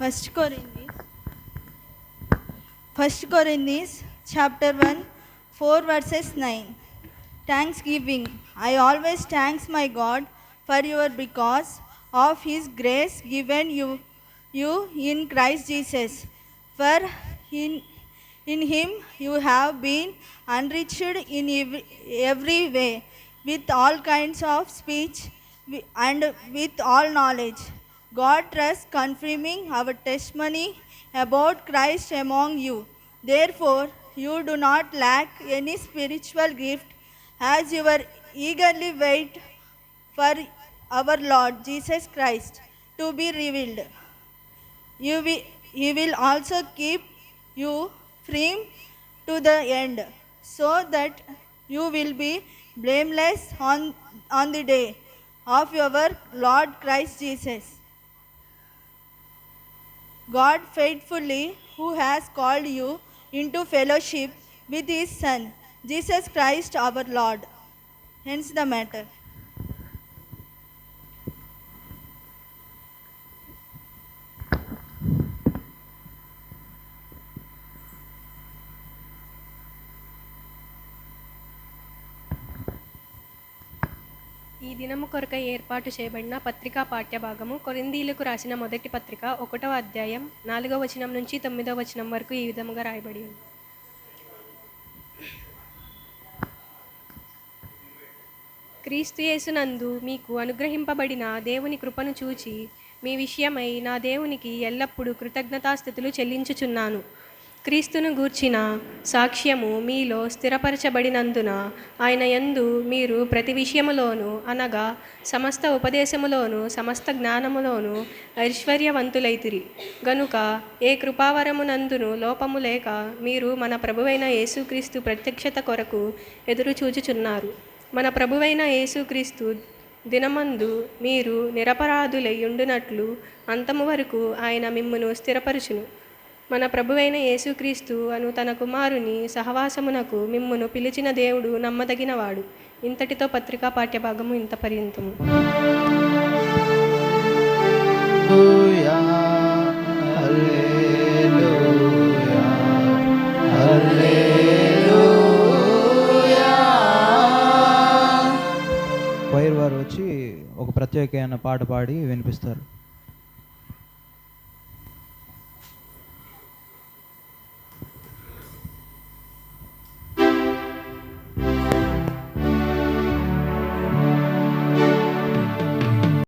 First Corinthians chapter 1, 4 verses 9. Thanksgiving. I always thanks my God for you because of his grace given you in Christ Jesus. For in him you have been enriched in every way, with all kinds of speech and with all knowledge. God trusts confirming our testimony about Christ among you. Therefore, you do not lack any spiritual gift as you are eagerly wait for our Lord Jesus Christ to be revealed. He will also keep you firm to the end, so that you will be blameless on the day of your Lord Christ Jesus. God faithfully, who has called you into fellowship with his Son, Jesus Christ our Lord. Hence the matter. ఈ దినము కొరకై ఏర్పాటు చేయబడిన పత్రికా పాఠ్యభాగము కొరింథీయులకు రాసిన మొదటి పత్రిక 1వ అధ్యాయం 4వ వచనం నుంచి 9వ వచనం వరకు ఈ విధముగా రాయబడి ఉంది. క్రీస్తు యేసునందు మీకు అనుగ్రహింపబడిన దేవుని కృపను చూచి మీ విషయమై నా దేవునికి ఎల్లప్పుడూ కృతజ్ఞతాస్థుతులు చెల్లించుచున్నాను. క్రీస్తును గూర్చిన సాక్ష్యము మీలో స్థిరపరచబడినందున ఆయన యందు మీరు ప్రతి విషయములోనూ అనగా సమస్త ఉపదేశములోను సమస్త జ్ఞానములోను ఐశ్వర్యవంతులైతిరి. గనుక ఏ కృపావరమునందును లోపము లేక మీరు మన ప్రభువైన యేసుక్రీస్తు ప్రత్యక్షత కొరకు ఎదురు చూచుచున్నారు. మన ప్రభువైన యేసుక్రీస్తు దినమందు మీరు నిరపరాధులై ఉండునట్లు అంతము వరకు ఆయన మిమ్మును స్థిరపరచును. మన ప్రభువైన యేసుక్రీస్తు అను తన కుమారుని సహవాసమునకు మిమ్మును పిలిచిన దేవుడు నమ్మదగినవాడు. ఇంతటితో పత్రికా పాఠ్యభాగము ఇంత పర్యంతము. వైర్ వారు వచ్చి ఒక ప్రత్యేకమైన పాట పాడి వినిపిస్తారు.